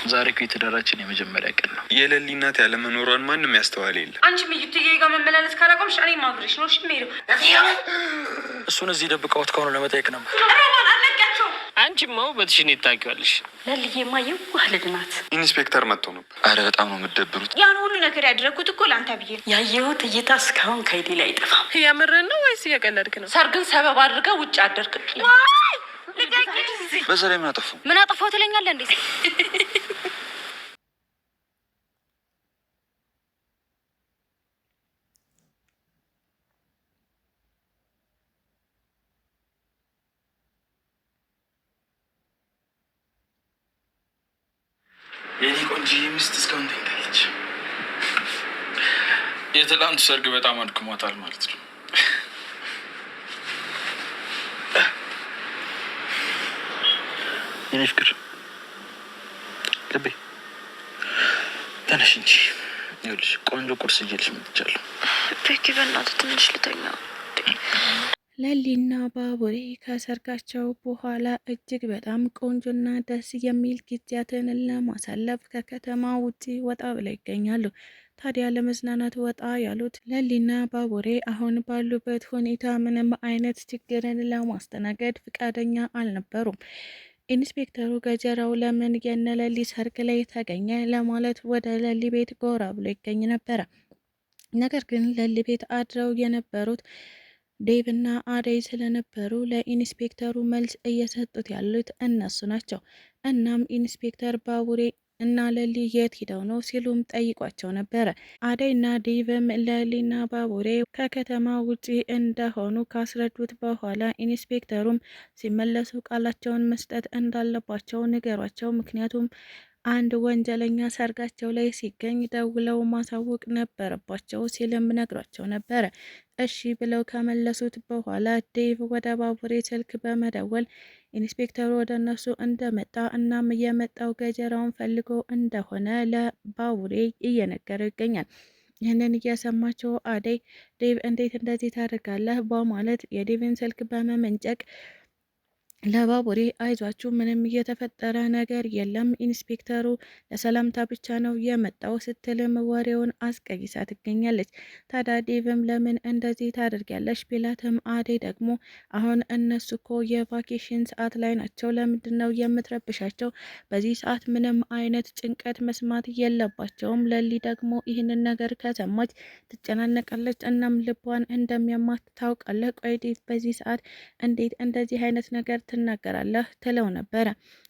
ዛሬ እኮ የተዳራችን የመጀመሪያ ቀን ነው። የሌሊ እናት ያለ መኖሯን ማንም ያስተዋል የለ። አንቺም እዩትዬ ጋር መመላለስ ካላቆምሽ እኔ ማብረሽ ነው። እሺ ሄደው እሱን እዚህ ደብቀውት ከሆነ ለመጠየቅ ነበር። ሮማን አለቃቸው። አንቺማ ውበትሽን ታውቂዋለሽ። ለልዬማ የዋህ ልጅ ናት። ኢንስፔክተር መጥቶ ነበር። አረ በጣም ነው የምትደብሩት። ያን ሁሉ ነገር ያደረኩት እኮ ለአንተ ብዬ ነው። ያየሁት እይታ እስካሁን ከይዲ ላይ አይጠፋም። ያምረን ነው ወይስ እየቀለድክ ነው? ሰርግን ሰበብ አድርገህ ውጭ አደርክልኝ። በዛ ላይ ምን አጠፋው? ምን አጠፋው ትለኛለህ እንዴ? የኔ ቆንጆ ሚስት እስካሁን ተኝታለች። የትላንቱ ሰርግ በጣም አድክሟታል ማለት ነው። የኔ ፍቅር ልቤ ተነሽ እንጂ ይኸውልሽ ቆንጆ ቁርስ ይዤልሽ መጥቻለሁ። ቤኪ በእናትህ ትንሽ ልተኛ። ለሊና ባቡሬ ከሰርጋቸው በኋላ እጅግ በጣም ቆንጆና ደስ የሚል ጊዜያትን ለማሳለፍ ከከተማ ውጪ ወጣ ብለው ይገኛሉ። ታዲያ ለመዝናናት ወጣ ያሉት ለሊና ባቡሬ አሁን ባሉበት ሁኔታ ምንም አይነት ችግርን ለማስተናገድ ፍቃደኛ አልነበሩም። ኢንስፔክተሩ ገጀራው ለምን የነ ለሊ ሰርግ ላይ ተገኘ ለማለት ወደ ለሊ ቤት ጎራ ብሎ ይገኝ ነበረ። ነገር ግን ለሊ ቤት አድረው የነበሩት ዴቭ እና አደይ ስለነበሩ ለኢንስፔክተሩ መልስ እየሰጡት ያሉት እነሱ ናቸው። እናም ኢንስፔክተር ባቡሬ እና ለሊ የት ሂደው ነው ሲሉም ጠይቋቸው ነበረ። አደይ እና ዴቭም ለሊና ባቡሬ ከከተማ ውጪ እንደሆኑ ካስረዱት በኋላ ኢንስፔክተሩም ሲመለሱ ቃላቸውን መስጠት እንዳለባቸው ንገሯቸው፣ ምክንያቱም አንድ ወንጀለኛ ሰርጋቸው ላይ ሲገኝ ደውለው ማሳወቅ ነበረባቸው ሲልም ነግሯቸው ነበረ። እሺ ብለው ከመለሱት በኋላ ዴቭ ወደ ባቡሬ ስልክ በመደወል ኢንስፔክተሩ ወደ እነሱ እንደመጣ እናም የመጣው ገጀራውን ፈልጎ እንደሆነ ለባቡሬ እየነገረው ይገኛል። ይህንን እየሰማቸው አደይ ዴቭ እንዴት እንደዚህ ታደርጋለህ በማለት የዴቭን ስልክ በመመንጨቅ ለባቡሬ አይዟችሁ ምንም እየተፈጠረ ነገር የለም፣ ኢንስፔክተሩ ለሰላምታ ብቻ ነው የመጣው ስትልም ወሬውን አስቀይሳ ትገኛለች። ታዲያ ዴቭም ለምን እንደዚህ ታደርጊያለሽ ቢላትም አደይ ደግሞ አሁን እነሱ እኮ የቫኬሽን ሰዓት ላይ ናቸው፣ ለምንድን ነው የምትረብሻቸው? በዚህ ሰዓት ምንም አይነት ጭንቀት መስማት የለባቸውም። ለሊ ደግሞ ይህንን ነገር ከሰማች ትጨናነቃለች፣ እናም ልቧን እንደሚያማት ታውቃለህ። ቆይ ዴቭ በዚህ ሰዓት እንዴት እንደዚህ አይነት ነገር ትናገራለህ ትለው ነበረ።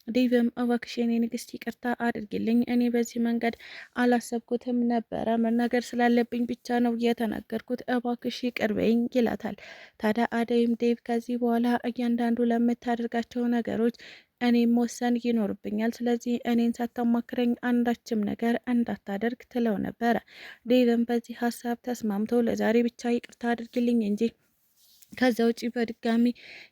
ዴቭም እባክሽ የኔ ንግስት ይቅርታ አድርጊልኝ፣ እኔ በዚህ መንገድ አላሰብኩትም ነበረ፣ መናገር ስላለብኝ ብቻ ነው የተናገርኩት፣ እባክሽ ይቅር በይኝ ይላታል። ታዲያ አደይም ዴቭ ከዚህ በኋላ እያንዳንዱ ለምታደርጋቸው ነገሮች እኔም መወሰን ይኖርብኛል፣ ስለዚህ እኔን ሳታማክረኝ አንዳችም ነገር እንዳታደርግ ትለው ነበረ። ዴቭም በዚህ ሀሳብ ተስማምቶ ለዛሬ ብቻ ይቅርታ አድርጊልኝ እንጂ ከዛ ውጪ በድጋሚ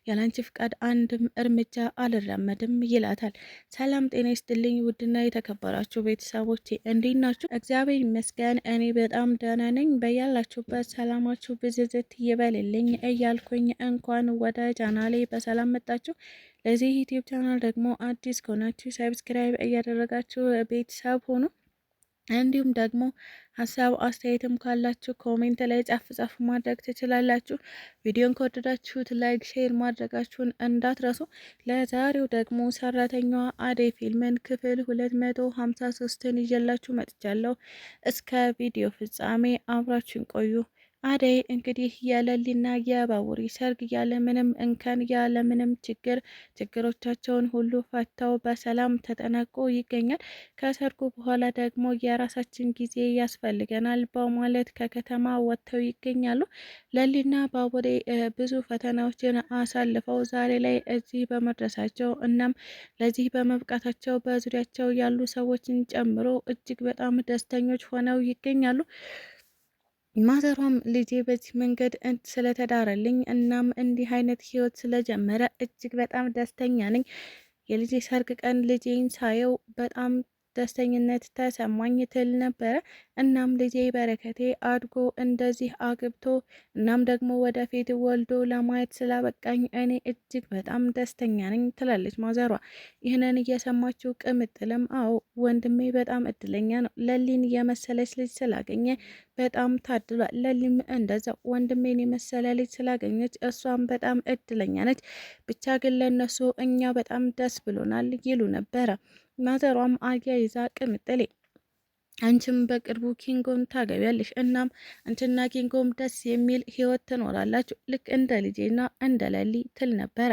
ያላንቺ ፍቃድ አንድም እርምጃ አልራመድም ይላታል። ሰላም ጤና ይስጥልኝ ውድና የተከበራችሁ ቤተሰቦቼ እንዴት ናችሁ? እግዚአብሔር ይመስገን እኔ በጣም ደህና ነኝ። በያላችሁበት ሰላማችሁ ብዝዝት ይበልልኝ እያልኩኝ እንኳን ወደ ቻናሌ በሰላም መጣችሁ። ለዚህ ዩቲዩብ ቻናል ደግሞ አዲስ ከሆናችሁ ሰብስክራይብ እያደረጋችሁ ቤተሰብ ሆኑ። እንዲሁም ደግሞ ሀሳብ አስተያየትም ካላችሁ ኮሜንት ላይ ጻፍ ማድረግ ትችላላችሁ። ቪዲዮን ከወደዳችሁት ላይክ፣ ሼር ማድረጋችሁን እንዳትረሱ። ለዛሬው ደግሞ ሰራተኛዋ አደይ ፊልምን ክፍል 253ን ይዤላችሁ መጥቻለሁ። እስከ ቪዲዮ ፍጻሜ አብራችሁን ቆዩ። አደይ እንግዲህ የለሊና የባቡሬ ሰርግ ያለምንም እንከን ያለምንም ችግሮቻቸውን ሁሉ ፈተው በሰላም ተጠናቆ ይገኛል። ከሰርጉ በኋላ ደግሞ የራሳችን ጊዜ ያስፈልገናል በማለት ከከተማ ወጥተው ይገኛሉ። ለሊና ባቡሬ ብዙ ፈተናዎችን አሳልፈው ዛሬ ላይ እዚህ በመድረሳቸው እናም ለዚህ በመብቃታቸው በዙሪያቸው ያሉ ሰዎችን ጨምሮ እጅግ በጣም ደስተኞች ሆነው ይገኛሉ። ማዘሯም ልጄ በዚህ መንገድ ስለተዳረልኝ እናም እንዲህ አይነት ህይወት ስለጀመረ እጅግ በጣም ደስተኛ ነኝ። የልጄ ሰርግ ቀን ልጄን ሳየው በጣም ደስተኝነት ተሰማኝ ትል ነበረ። እናም ልጄ በረከቴ አድጎ እንደዚህ አግብቶ እናም ደግሞ ወደፊት ወልዶ ለማየት ስላበቃኝ እኔ እጅግ በጣም ደስተኛ ነኝ ትላለች ማዘሯ። ይህንን እየሰማችው ቅምጥልም አዎ ወንድሜ በጣም እድለኛ ነው፣ ለሊን የመሰለች ልጅ ስላገኘ በጣም ታድሏል። ለሊም እንደዛው ወንድሜን የመሰለ ልጅ ስላገኘች እሷም በጣም እድለኛ ነች። ብቻ ግን ለነሱ እኛ በጣም ደስ ብሎናል ይሉ ነበረ። ማዘሯም አያይዛ ቅምጥሌ አንቺም በቅርቡ ኪንጎን ታገቢያለሽ፣ እናም አንቺና ኪንጎም ደስ የሚል ህይወት ትኖራላችሁ ልክ እንደ ልጄና እንደ ለሊ ትል ነበረ።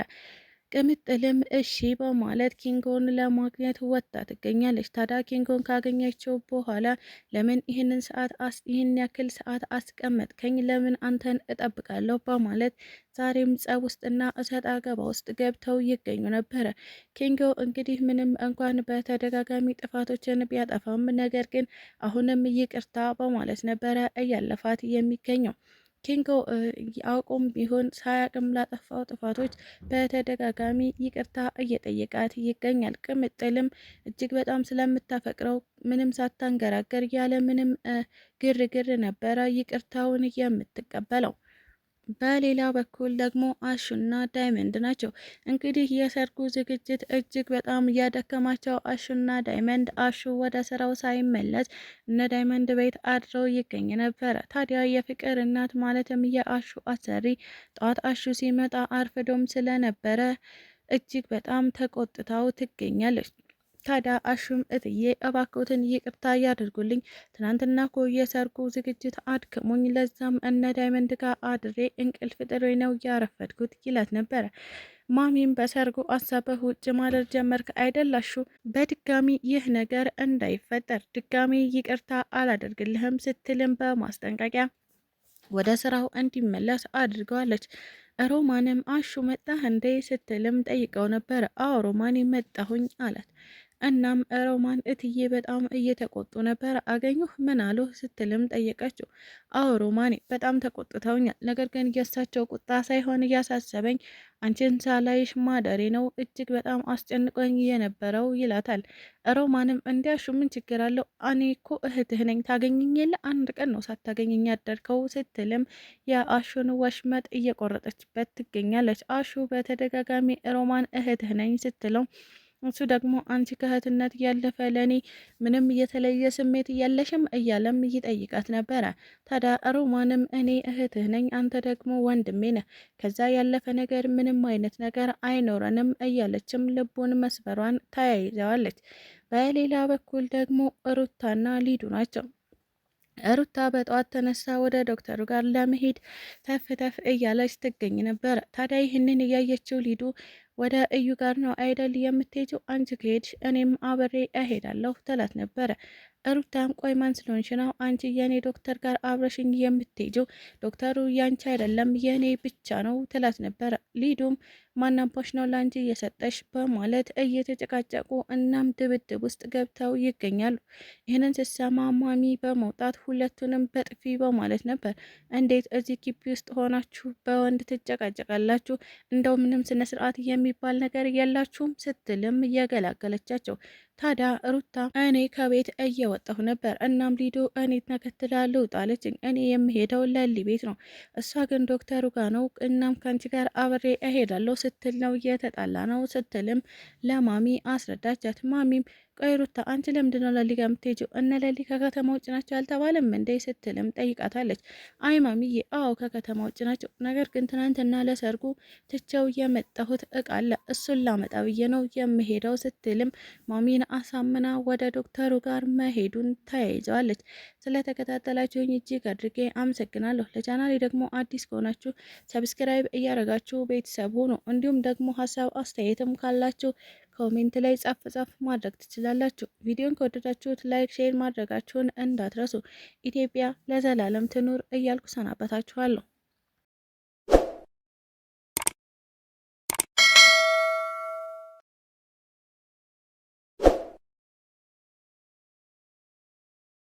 ቅምጥልም እሺ በማለት ኪንጎን ለማግኘት ወጥታ ትገኛለች። ታዲያ ኪንጎን ካገኘችው በኋላ ለምን ይህን ያክል ሰዓት አስቀመጥከኝ? ለምን አንተን እጠብቃለሁ? በማለት ዛሬም ጸብ ውስጥና እሰጥ አገባ ውስጥ ገብተው ይገኙ ነበረ። ኪንጎ እንግዲህ ምንም እንኳን በተደጋጋሚ ጥፋቶችን ቢያጠፋም ነገር ግን አሁንም ይቅርታ በማለት ነበረ እያለፋት የሚገኘው። ኪንጎ አውቆም ቢሆን ሳያቅም ላጠፋው ጥፋቶች በተደጋጋሚ ይቅርታ እየጠየቃት ይገኛል። ቅምጥልም እጅግ በጣም ስለምታፈቅረው ምንም ሳታንገራገር ያለ ምንም ግርግር ነበረ ይቅርታውን የምትቀበለው። በሌላ በኩል ደግሞ አሹና ዳይመንድ ናቸው። እንግዲህ የሰርጉ ዝግጅት እጅግ በጣም እያደከማቸው አሹና ዳይመንድ አሹ ወደ ስራው ሳይመለስ እነ ዳይመንድ ቤት አድረው ይገኝ ነበረ። ታዲያ የፍቅር እናት ማለትም የአሹ አሰሪ ጠዋት አሹ ሲመጣ አርፍዶም ስለነበረ እጅግ በጣም ተቆጥታው ትገኛለች። ታዲያ አሹም እትዬ እባክዎትን ይቅርታ ያደርጉልኝ፣ ትናንትና እኮ የሰርጉ ዝግጅት አድክሞኝ ለዛም እነ ዳይመንድ ጋር አድሬ እንቅልፍ ጥሎኝ ነው ያረፈድኩት ይላት ነበረ። ማሚም በሰርጉ አሳበህ ውጭ ማደር ጀመርክ አይደላሹ፣ በድጋሚ ይህ ነገር እንዳይፈጠር ድጋሚ ይቅርታ አላደርግልህም ስትልም በማስጠንቀቂያ ወደ ስራው እንዲመለስ አድርገዋለች። ሮማንም አሹ መጣህ እንዴ ስትልም ጠይቀው ነበረ። አዎ ሮማን መጣሁኝ አላት። እናም ሮማን እትዬ በጣም እየተቆጡ ነበር፣ አገኙህ ምን አሉ ስትልም ጠየቀችው። አዎ ሮማኔ በጣም ተቆጥተውኛል፣ ነገር ግን የእሳቸው ቁጣ ሳይሆን እያሳሰበኝ አንቺን ሳላይሽ ማደሬ ነው እጅግ በጣም አስጨንቆኝ የነበረው ይላታል። ሮማንም እንዲያሹ ምን ችግር አለው? እኔ እኮ እህትህ ነኝ፣ ታገኘኝ የለ አንድ ቀን ነው ሳታገኘኝ ያደርከው ስትልም የአሹን ወሽመጥ እየቆረጠችበት ትገኛለች። አሹ በተደጋጋሚ ሮማን እህትህ ነኝ ስትለው እሱ ደግሞ አንቺ ከእህትነት ያለፈ ለእኔ ምንም የተለየ ስሜት እያለሽም እያለም ይጠይቃት ነበረ። ታዲያ ሮማንም እኔ እህትህ ነኝ፣ አንተ ደግሞ ወንድሜ ነህ፣ ከዛ ያለፈ ነገር ምንም አይነት ነገር አይኖረንም እያለችም ልቡን መስበሯን ተያይዘዋለች። በሌላ በኩል ደግሞ ሩታና ሊዱ ናቸው። ሩታ በጠዋት ተነሳ ወደ ዶክተሩ ጋር ለመሄድ ተፍ ተፍ እያለች ትገኝ ነበረ። ታዲያ ይህንን እያየችው ሊዱ ወደ እዩ ጋር ነው አይደል የምትሄጂው? አንቺ ከሄድሽ እኔም አብሬ እሄዳለሁ ትላት ነበረ። ሩታም ቆይ ማን ስለሆንሽ ነው አንቺ የኔ ዶክተር ጋር አብረሽኝ የምትሄጂው? ዶክተሩ ያንቺ አይደለም የኔ ብቻ ነው ትላት ነበረ። ሊዱም ማናባሽ ነው ላንቺ እየሰጠሽ በማለት እየተጨቃጨቁ እናም ድብድብ ውስጥ ገብተው ይገኛሉ። ይህንን ስትሰማ ማሚ በመውጣት ሁለቱንም በጥፊ በማለት ነበር። እንዴት እዚህ ግቢ ውስጥ ሆናችሁ በወንድ ትጨቃጨቃላችሁ? እንደው ምንም ስነ ስርዓት የሚባል ነገር የላችሁም ስትልም እየገላገለቻቸው። ታዲያ ሩታ እኔ ከቤት እየወጣሁ ነበር፣ እናም ሊዱ እኔ ተከትላ ልውጣለችኝ፣ እኔ የምሄደው ለሊ ቤት ነው፣ እሷ ግን ዶክተሩ ጋር ነው፣ እናም ከአንቺ ጋር አብሬ እሄዳለሁ ስትል ነው እየተጣላ ነው ስትልም ለማሚ አስረዳቻት። ማሚም ቆይ ሩታ አንቺ ለምንድነው ለሊ ጋር የምትሄጂው? እነ ለሊ ከከተማ ውጭ ናቸው አልተባለም እንዴ ስትልም ጠይቃታለች። አይ ማሚዬ አዎ ከከተማ ውጭ ናቸው፣ ነገር ግን ትናንትና ለሰርጉ ትቸው የመጣሁት እቃ አለ እሱን ላመጣ ብዬ ነው የምሄደው ስትልም ማሚን አሳምና ወደ ዶክተሩ ጋር መሄዱን ተያይዘዋለች። ስለተከታተላችሁኝ እጅግ አድርጌ አመሰግናለሁ። ለቻናሌ ደግሞ አዲስ ከሆናችሁ ሰብስክራይብ እያደረጋችሁ ቤተሰብ ሁኑ። እንዲሁም ደግሞ ሀሳብ አስተያየትም ካላችሁ ኮሜንት ላይ ጻፍ ማድረግ ትችላላችሁ። ቪዲዮን ከወደዳችሁት ላይክ፣ ሼር ማድረጋችሁን እንዳትረሱ። ኢትዮጵያ ለዘላለም ትኑር እያልኩ ሰናበታችኋለሁ።